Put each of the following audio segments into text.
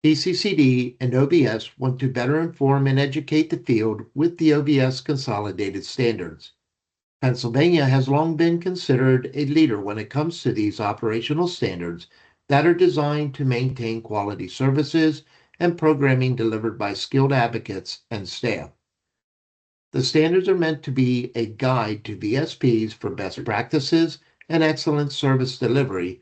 PCCD and OVS want to better inform and educate the field with the OVS consolidated standards. Pennsylvania has long been considered a leader when it comes to these operational standards that are designed to maintain quality services and programming delivered by skilled advocates and staff. The standards are meant to be a guide to VSPs for best practices and excellent service delivery,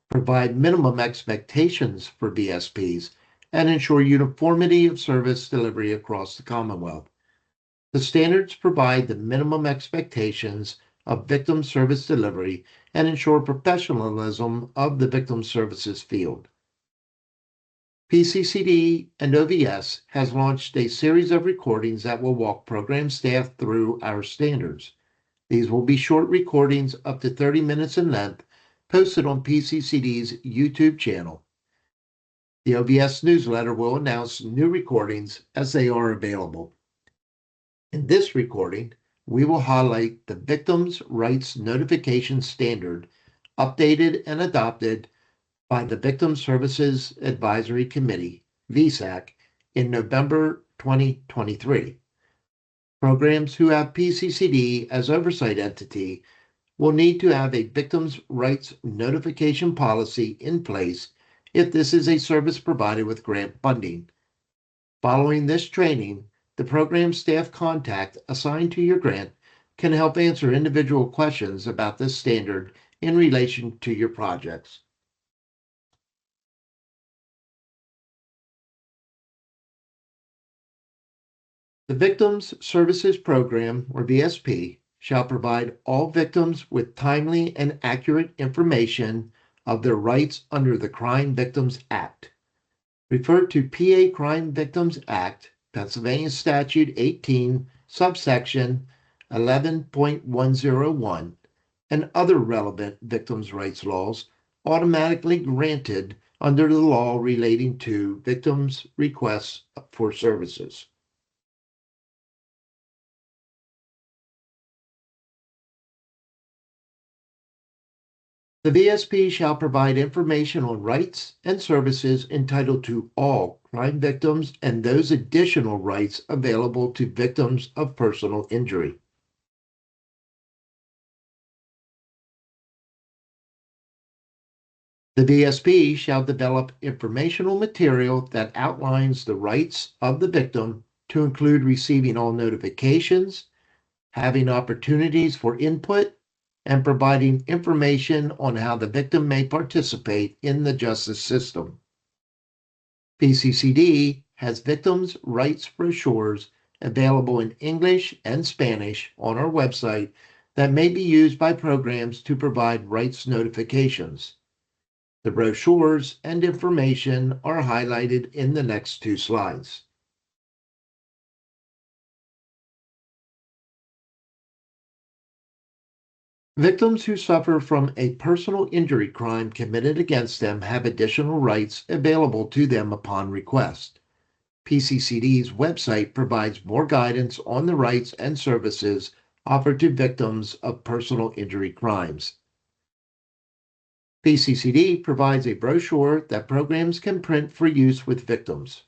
provide minimum expectations for VSPs, and ensure uniformity of service delivery across the Commonwealth. The standards provide the minimum expectations of victim service delivery and ensure professionalism of the victim services field. PCCD and OVS has launched a series of recordings that will walk program staff through our standards. These will be short recordings up to 30 minutes in length, posted on PCCD's YouTube channel. The OVS newsletter will announce new recordings as they are available. In this recording, we will highlight the Victims' Rights Notification Standard, updated and adopted by the Victim Services Advisory Committee, VSAC, in November 2023. Programs who have PCCD as oversight entity will need to have a Victims' Rights Notification policy in place if this is a service provided with grant funding. Following this training, the program staff contact assigned to your grant can help answer individual questions about this standard in relation to your projects. The Victims Services Program, or VSP, shall provide all victims with timely and accurate information of their rights under the Crime Victims Act. Refer to PA Crime Victims Act, Pennsylvania Statute 18, subsection 11.101, and other relevant victims' rights laws automatically granted under the law relating to victims' requests for services. The VSP shall provide information on rights and services entitled to all crime victims and those additional rights available to victims of personal injury. The VSP shall develop informational material that outlines the rights of the victim to include receiving all notifications, having opportunities for input, and providing information on how the victim may participate in the justice system. PCCD has victims' rights brochures available in English and Spanish on our website that may be used by programs to provide rights notifications. The brochures and information are highlighted in the next two slides. Victims who suffer from a personal injury crime committed against them have additional rights available to them upon request. PCCD's website provides more guidance on the rights and services offered to victims of personal injury crimes. PCCD provides a brochure that programs can print for use with victims.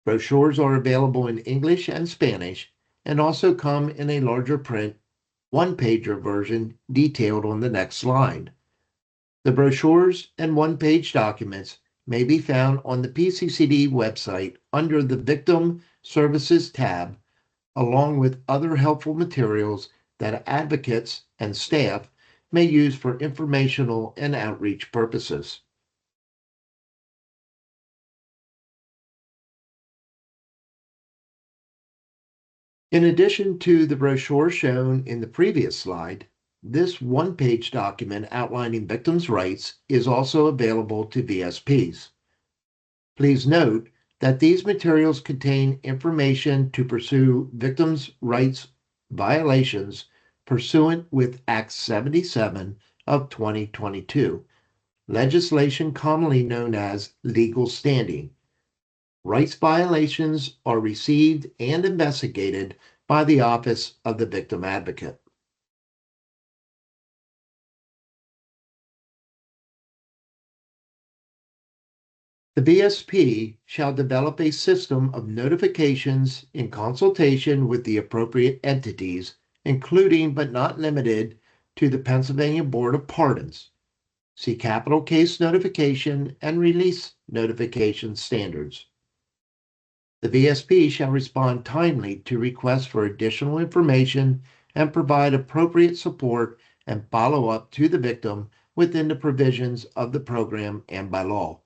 Brochures are available in English and Spanish and also come in a larger print, one-pager version detailed on the next slide. The brochures and one-page documents may be found on the PCCD website under the Victim Services tab, along with other helpful materials that advocates and staff may use for informational and outreach purposes. In addition to the brochure shown in the previous slide, this one-page document outlining victims' rights is also available to VSPs. Please note that these materials contain information to pursue victims' rights violations pursuant with Act 77 of 2022, legislation commonly known as legal standing. Rights violations are received and investigated by the Office of the Victim Advocate. The VSP shall develop a system of notifications in consultation with the appropriate entities, including but not limited to the Pennsylvania Board of Pardons. See Capital Case Notification and Release Notification Standards. The VSP shall respond timely to requests for additional information and provide appropriate support and follow-up to the victim within the provisions of the program and by law.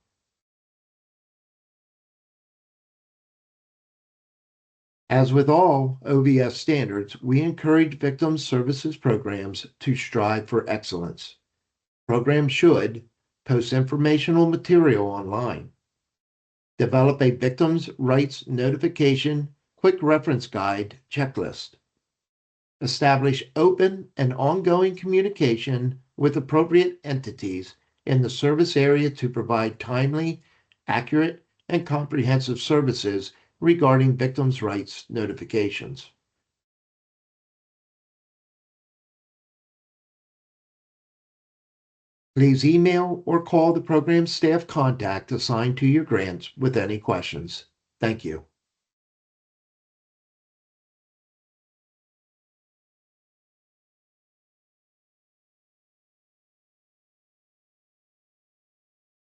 As with all OVS standards, we encourage victim services programs to strive for excellence. Programs should post informational material online, develop a victim's rights notification quick reference guide checklist, establish open and ongoing communication with appropriate entities in the service area to provide timely, accurate, and comprehensive services regarding victims' rights notifications. Please email or call the program staff contact assigned to your grants with any questions. Thank you.